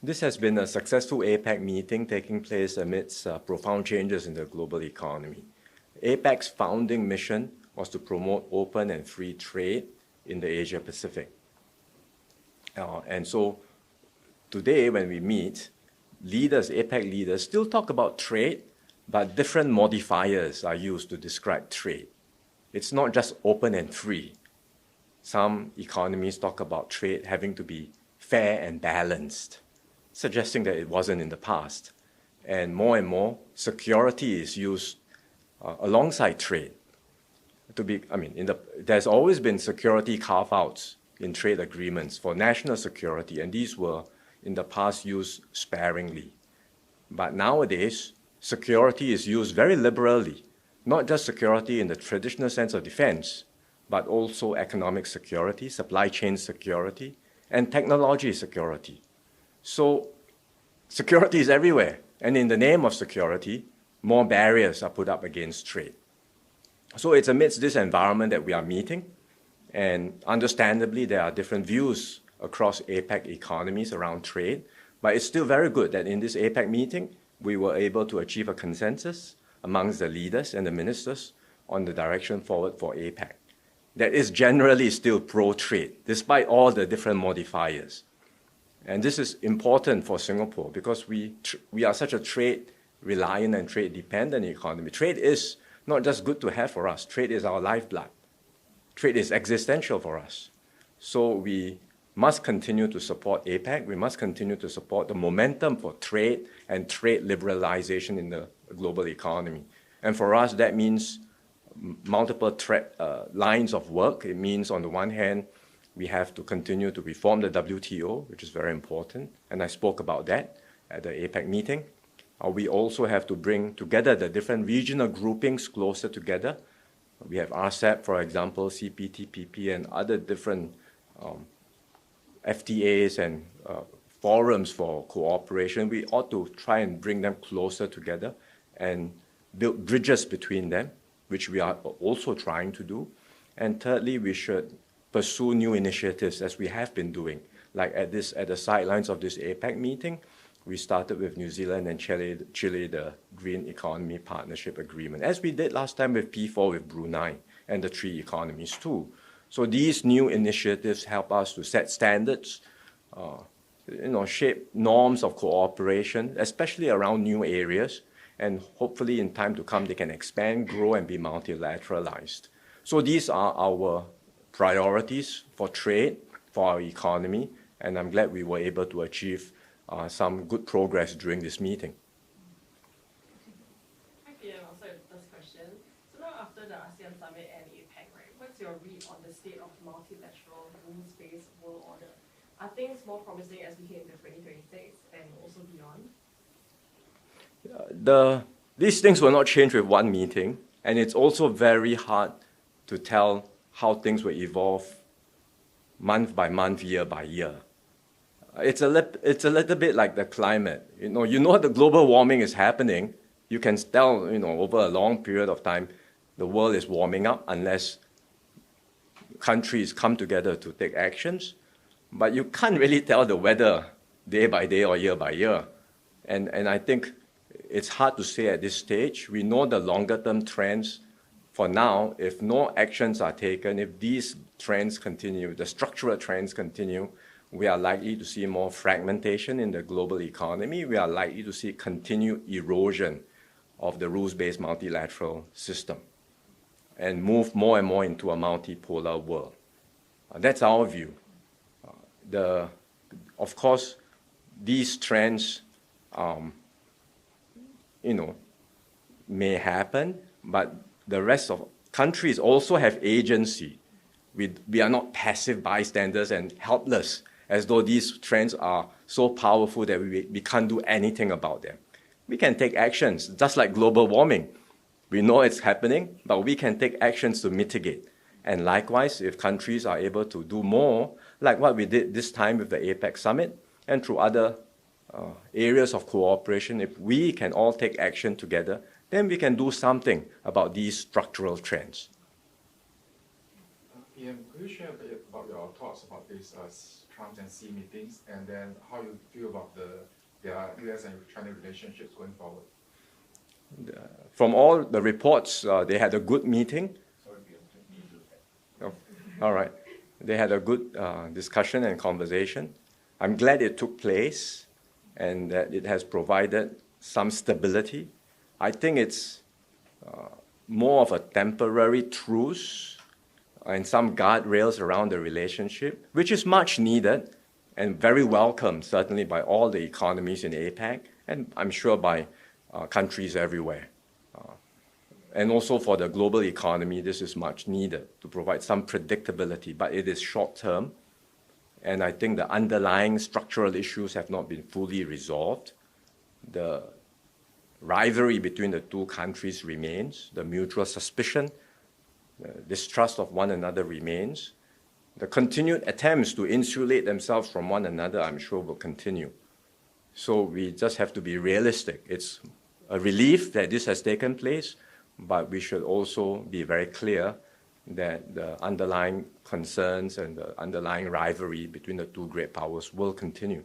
This has been a successful APEC meeting taking place amidst profound changes in the global economy. APEC's founding mission was to promote open and free trade in the Asia Pacific. And so today when we meet, leaders, APEC leaders, still talk about trade, but different modifiers are used to describe trade. It's not just open and free. Some economies talk about trade having to be fair and balanced, suggesting that it wasn't in the past. And more, security is used alongside trade. There's always been security carve-outs in trade agreements for national security, and these were in the past used sparingly. But nowadays, security is used very liberally, not just security in the traditional sense of defense, but also economic security, supply chain security, and technology security. So security is everywhere, and in the name of security, more barriers are put up against trade. So it's amidst this environment that we are meeting, and understandably there are different views across APEC economies around trade, but it's still very good that in this APEC meeting, we were able to achieve a consensus amongst the leaders and the ministers on the direction forward for APEC. That is generally still pro-trade, despite all the different modifiers. And this is important for Singapore because we are such a trade-reliant and trade-dependent economy. Trade is not just good to have for us. Trade is our lifeblood. Trade is existential for us. So we must continue to support APEC. We must continue to support the momentum for trade and trade liberalization in the global economy. And for us, that means multiple lines of work. It means, on the one hand, we have to continue to reform the WTO, which is very important, and I spoke about that at the APEC meeting. We also have to bring together the different regional groupings closer together. We have RCEP, for example, CPTPP, and other different FTAs and forums for cooperation. We ought to try and bring them closer together and build bridges between them, which we are also trying to do. And thirdly, we should pursue new initiatives as we have been doing. Like at the sidelines of this APEC meeting, we started with New Zealand and Chile the Green Economy Partnership Agreement, as we did last time with P4 with Brunei and the three economies too. So these new initiatives help us to set standards, shape norms of cooperation, especially around new areas, and hopefully in time to come they can expand, grow, and be multilateralized. So these are our priorities for trade, for our economy, and I'm glad we were able to achieve some good progress during this meeting. Thank you. And also the first question. So now after the ASEAN Summit and APEC, right, what's your read on the state of multilateral rules-based world order? Are things more promising as we head into 2026 and also beyond? These things will not change with one meeting, and it's also very hard to tell how things will evolve month by month, year by year. It's a little bit like the climate. You know the global warming is happening. You can tell, over a long period of time, the world is warming up unless countries come together to take actions. But you can't really tell the weather day by day or year by year. And I think it's hard to say at this stage. We know the longer-term trends. For now, if no actions are taken, if these trends continue, the structural trends continue, we are likely to see more fragmentation in the global economy. We are likely to see continued erosion of the rules-based multilateral system and move more and more into a multipolar world. That's our view. Of course, these trends, may happen, but the rest of countries also have agency. We are not passive bystanders and helpless, as though these trends are so powerful that we can't do anything about them. We can take actions, just like global warming. We know it's happening, but we can take actions to mitigate. And likewise, if countries are able to do more, like what we did this time with the APEC summit, and through other areas of cooperation, if we can all take action together, then we can do something about these structural trends. PM, could you share a bit about your thoughts about these Trump and Xi meetings, and then how you feel about the their US and China relationships going forward? From all the reports, they had a good meeting. Sorry, Oh, all right. They had a good discussion and conversation. I'm glad it took place and that it has provided some stability. I think it's more of a temporary truce and some guardrails around the relationship, which is much needed and very welcome, certainly by all the economies in APEC, and I'm sure by countries everywhere. And also for the global economy, this is much needed to provide some predictability, but it is short term. And I think the underlying structural issues have not been fully resolved. The rivalry between the two countries remains. The mutual suspicion, the distrust of one another remains. The continued attempts to insulate themselves from one another, I'm sure, will continue. So we just have to be realistic. It's a relief that this has taken place, but we should also be very clear that the underlying concerns and the underlying rivalry between the two great powers will continue.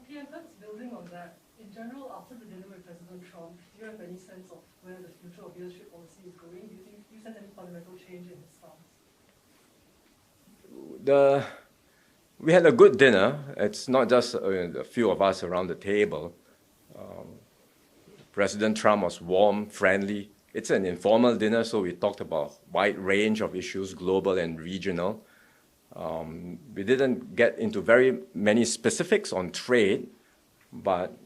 PM, perhaps building on that, in general, after the dinner with President Trump, do you have any sense of where the future of US trade policy is going? Do you sense any fundamental change in his stance? We had a good dinner. It's not just a few of us around the table. President Trump was warm, friendly. It's an informal dinner, so we talked about a wide range of issues, global and regional. We didn't get into very many specifics on trade, but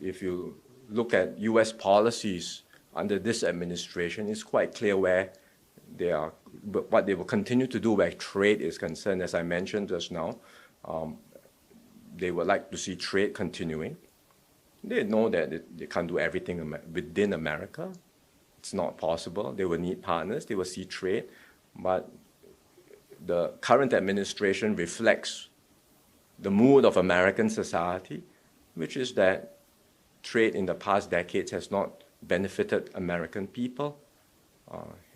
if you look at US policies under this administration, it's quite clear where they are, what they will continue to do where trade is concerned. As I mentioned just now, they would like to see trade continuing. They know that they can't do everything within America. It's not possible. They will need partners. They will see trade. But the current administration reflects the mood of American society, which is that trade in the past decades has not benefited American people.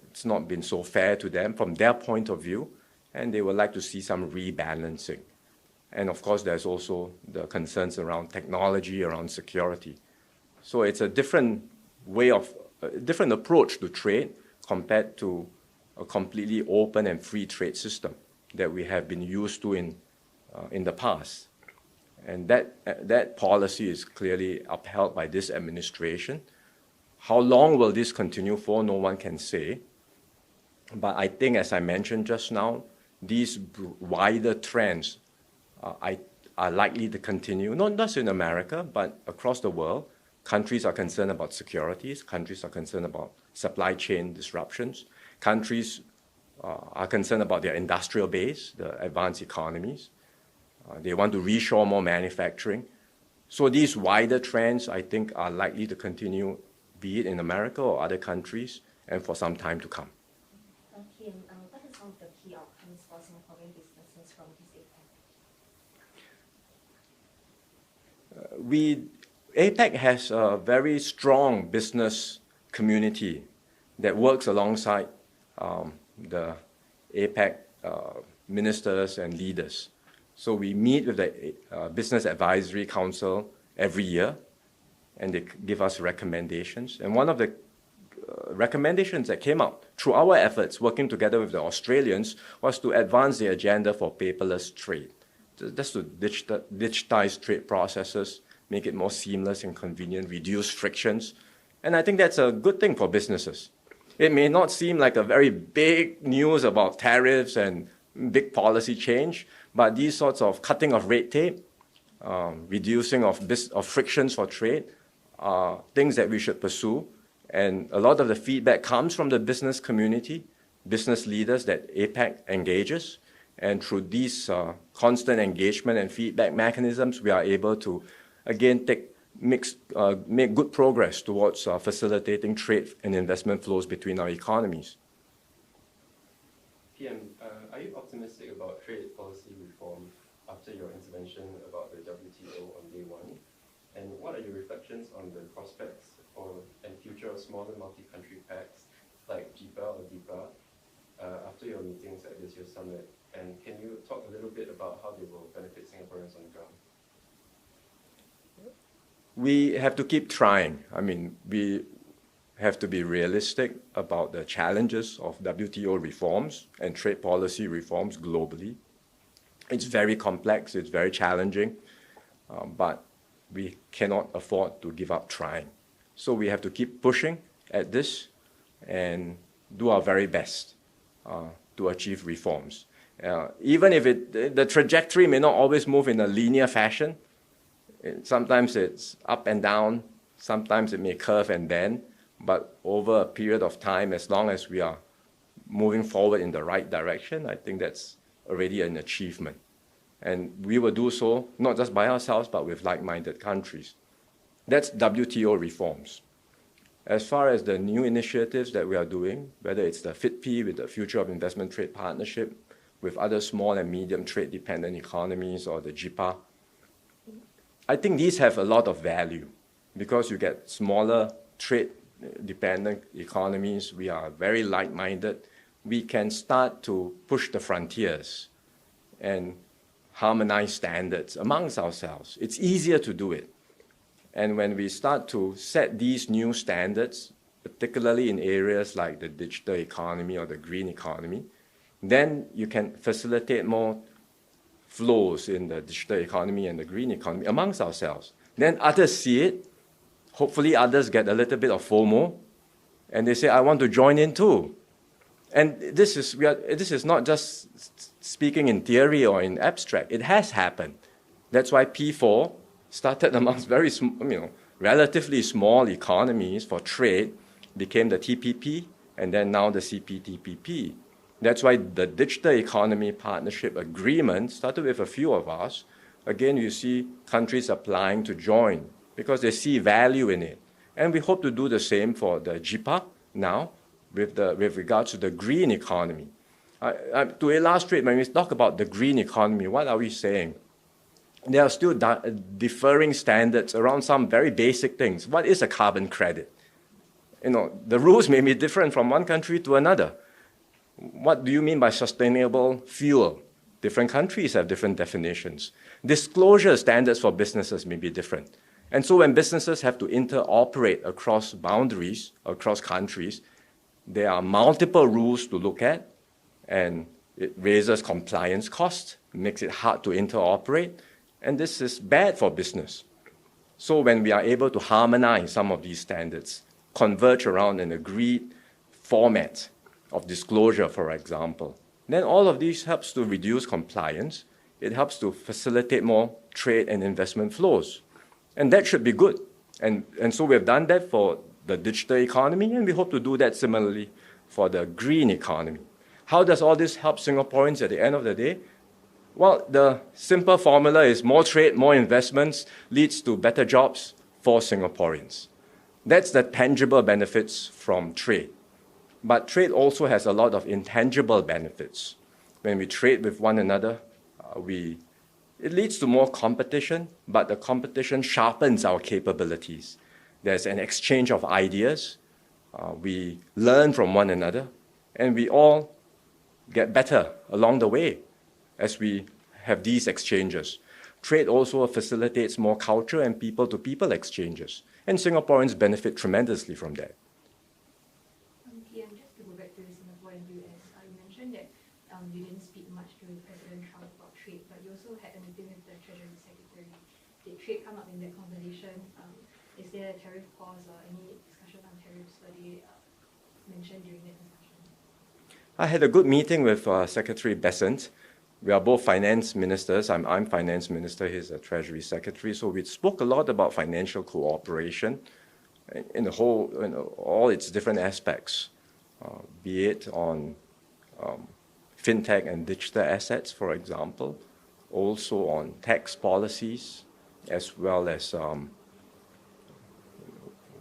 It's not been so fair to them from their point of view, and they would like to see some rebalancing. And of course, there's also the concerns around technology, around security. So it's a different way of, a different approach to trade compared to a completely open and free trade system that we have been used to in the past. And that policy is clearly upheld by this administration. How long will this continue for? No one can say. But I think, as I mentioned just now, these wider trends are likely to continue, not just in America, but across the world. Countries are concerned about securities. Countries are concerned about supply chain disruptions. Countries are concerned about their industrial base, the advanced economies. They want to reshore more manufacturing. So these wider trends, I think, are likely to continue, be it in America or other countries, and for some time to come. Kim, what are some of the key outcomes for Singaporean businesses from this APEC? APEC has a very strong business community that works alongside the APEC ministers and leaders. So we meet with the Business Advisory Council every year, and they give us recommendations. And one of the recommendations that came out through our efforts working together with the Australians was to advance the agenda for paperless trade. Just to digitize trade processes, make it more seamless and convenient, reduce frictions. And I think that's a good thing for businesses. It may not seem like a very big news about tariffs and big policy change, but these sorts of cutting of red tape, reducing of frictions for trade are things that we should pursue. And a lot of the feedback comes from the business community, business leaders that APEC engages. And through these constant engagement and feedback mechanisms, we are able to, again, make good progress towards facilitating trade and investment flows between our economies. PM, are you optimistic about trade policy reform after your intervention about the WTO on day one? And what are your reflections on the prospects and future of smaller multi-country pacts like JIPA or DIPA after your meetings at this year's summit? And can you talk a little bit about how they will benefit Singaporeans on the ground? we have to keep trying. I mean, we have to be realistic about the challenges of WTO reforms and trade policy reforms globally. It's very complex, it's very challenging, but we cannot afford to give up trying. So we have to keep pushing at this and do our very best to achieve reforms. Even if the trajectory may not always move in a linear fashion, sometimes it's up and down, sometimes it may curve and bend, but over a period of time, as long as we are moving forward in the right direction, I think that's already an achievement. And we will do so not just by ourselves, but with like-minded countries. That's WTO reforms. As far as the new initiatives that we are doing, whether it's the FITP with the Future of Investment Trade Partnership, with other small and medium trade-dependent economies, or the JIPA, I think these have a lot of value because you get smaller trade-dependent economies. We are very like-minded. We can start to push the frontiers and harmonize standards amongst ourselves. It's easier to do it. And when we start to set these new standards, particularly in areas like the digital economy or the green economy, then you can facilitate more flows in the digital economy and the green economy amongst ourselves. Then others see it. Hopefully others get a little bit of FOMO, and they say, I want to join in too. And this is not just speaking in theory or in abstract. It has happened. That's why P4 started amongst very relatively small economies for trade, became the TPP, and then now the CPTPP. That's why the Digital Economy Partnership Agreement started with a few of us. Again, you see countries applying to join because they see value in it. And we hope to do the same for the JIPA now with regards to the green economy. To illustrate, when we talk about the green economy, what are we saying? There are still differing standards around some very basic things. What is a carbon credit? The rules may be different from one country to another. What do you mean by sustainable fuel? Different countries have different definitions. Disclosure standards for businesses may be different. And so when businesses have to interoperate across boundaries, across countries, there are multiple rules to look at, and it raises compliance costs, makes it hard to interoperate, and this is bad for business. So when we are able to harmonize some of these standards, converge around an agreed format of disclosure, for example, then all of these helps to reduce compliance. It helps to facilitate more trade and investment flows. And that should be good. And so we've done that for the digital economy, and we hope to do that similarly for the green economy. How does all this help Singaporeans at the end of the day? Well, the simple formula is more trade, more investments leads to better jobs for Singaporeans. That's the tangible benefits from trade. But trade also has a lot of intangible benefits. When we trade with one another, it leads to more competition, but the competition sharpens our capabilities. There's an exchange of ideas. We learn from one another, and we all get better along the way as we have these exchanges. Trade also facilitates more culture and people-to-people exchanges, and Singaporeans benefit tremendously from that. PM, just to go back to the Singapore and US, you mentioned that you didn't speak much to President Trump about trade, but you also had a meeting with the Treasury Secretary. Did trade come up in that conversation? Is there a tariff pause or any discussion on tariffs were they mentioned during that discussion? I had a good meeting with Secretary Besant. We are both finance ministers. I'm finance minister, he's a Treasury Secretary. So we spoke a lot about financial cooperation in the whole, all its different aspects, be it on fintech and digital assets, for example, also on tax policies, as well as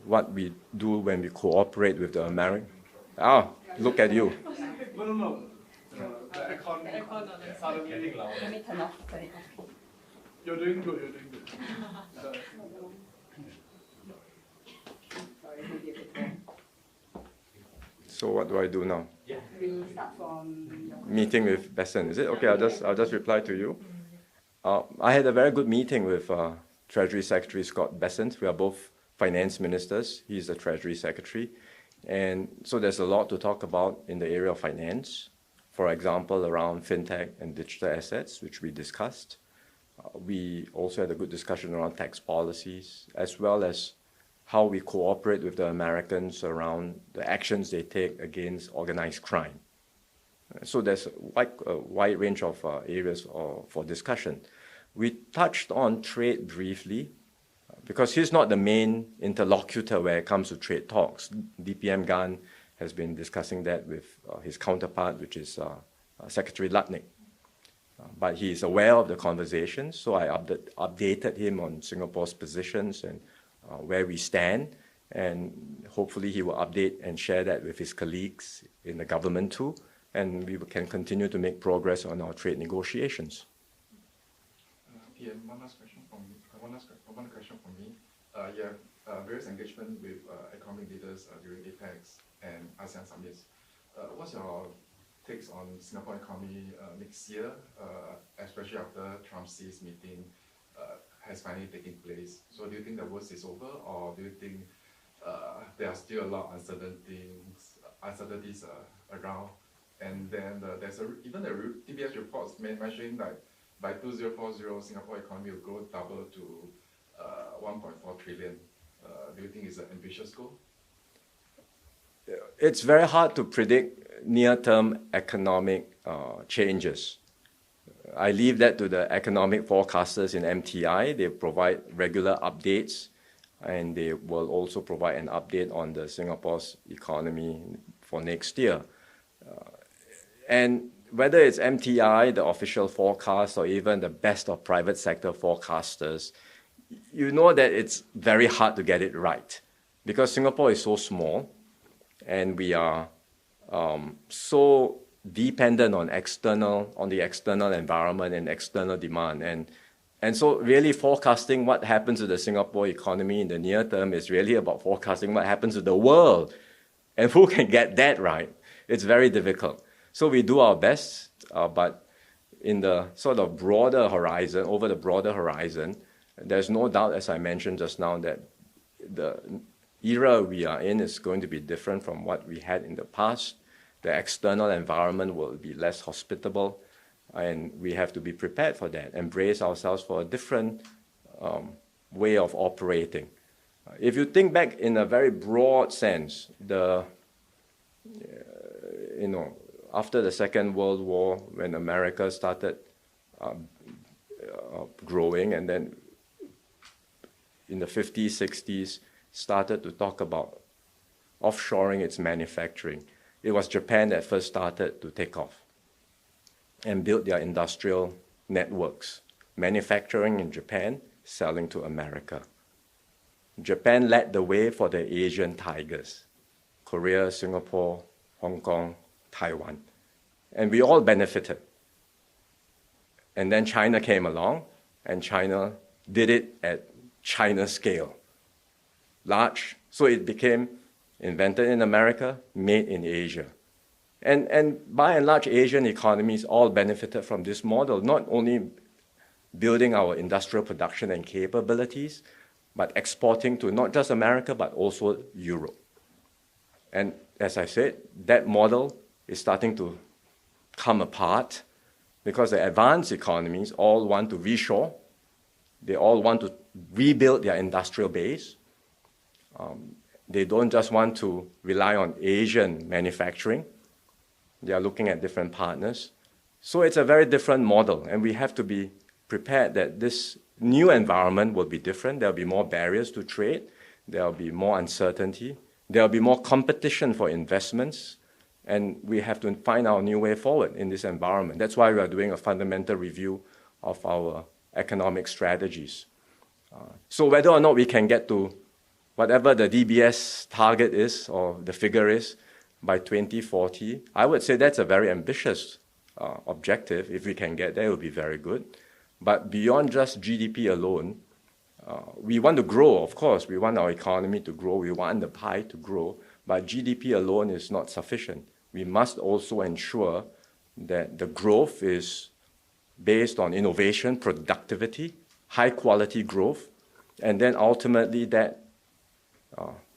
what we do when we cooperate with the American. Look at you. No. The aircon suddenly. Let me turn it off. You're doing good. So what do I do now? We'll start from Meeting with Besant, is it? Okay, I'll just reply to you. I had a very good meeting with Treasury Secretary Scott Bessent. We are both finance ministers. He's the Treasury Secretary. And so there's a lot to talk about in the area of finance, for example, around fintech and digital assets, which we discussed. We also had a good discussion around tax policies, as well as how we cooperate with the Americans around the actions they take against organized crime. So there's a wide range of areas for discussion. We touched on trade briefly, because he's not the main interlocutor when it comes to trade talks. DPM Gan has been discussing that with his counterpart, which is Secretary Lutnick. But he is aware of the conversation, so I updated him on Singapore's positions and where we stand, and hopefully he will update and share that with his colleagues in the government too, and we can continue to make progress on our trade negotiations. PM, one last question from me. You have various engagement with economic leaders during Apec and ASEAN summits. What's your takes on Singapore economy next year, especially after Trump's CIS meeting has finally taken place? So do you think the worst is over, or do you think there are still a lot of uncertainties around? And then there's even the TBS reports mentioning that by 2040, Singapore economy will grow double to 1.4 trillion. Do you think it's an ambitious goal? It's very hard to predict near-term economic changes. I leave that to the economic forecasters in MTI. They provide regular updates, and they will also provide an update on the Singapore's economy for next year. And whether it's MTI, the official forecast, or even the best of private sector forecasters, you know that it's very hard to get it right, because Singapore is so small, and we are so dependent on the external environment and external demand. And so really forecasting what happens to the Singapore economy in the near term is really about forecasting what happens to the world. And who can get that right? It's very difficult. So we do our best, but in the sort of broader horizon, over the broader horizon, there's no doubt, as I mentioned just now, that the era we are in is going to be different from what we had in the past. The external environment will be less hospitable, and we have to be prepared for that, embrace ourselves for a different way of operating. If you think back in a very broad sense, after the Second World War, when America started growing, and then in the 50s, 60s, started to talk about offshoring its manufacturing. It was Japan that first started to take off and build their industrial networks, manufacturing in Japan, selling to America. Japan led the way for the Asian tigers, Korea, Singapore, Hong Kong, Taiwan. And we all benefited. And then China came along, and China did it at China scale. Large, so it became invented in America, made in Asia. And by and large, Asian economies all benefited from this model, not only building our industrial production and capabilities, but exporting to not just America, but also Europe. And as I said, that model is starting to come apart because the advanced economies all want to reshore. They all want to rebuild their industrial base. They don't just want to rely on Asian manufacturing. They are looking at different partners. So it's a very different model, and we have to be prepared that this new environment will be different. There will be more barriers to trade. There will be more uncertainty. There will be more competition for investments, and we have to find our new way forward in this environment. That's why we are doing a fundamental review of our economic strategies. So whether or not we can get to whatever the DBS target is or the figure is by 2040, I would say that's a very ambitious objective. If we can get there, it would be very good. But beyond just GDP alone, we want to grow, of course. We want our economy to grow. We want the pie to grow. But GDP alone is not sufficient. We must also ensure that the growth is based on innovation, productivity, high-quality growth, And then ultimately that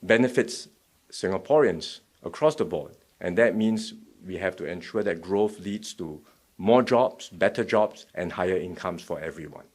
benefits Singaporeans across the board. And that means we have to ensure that growth leads to more jobs, better jobs, and higher incomes for everyone.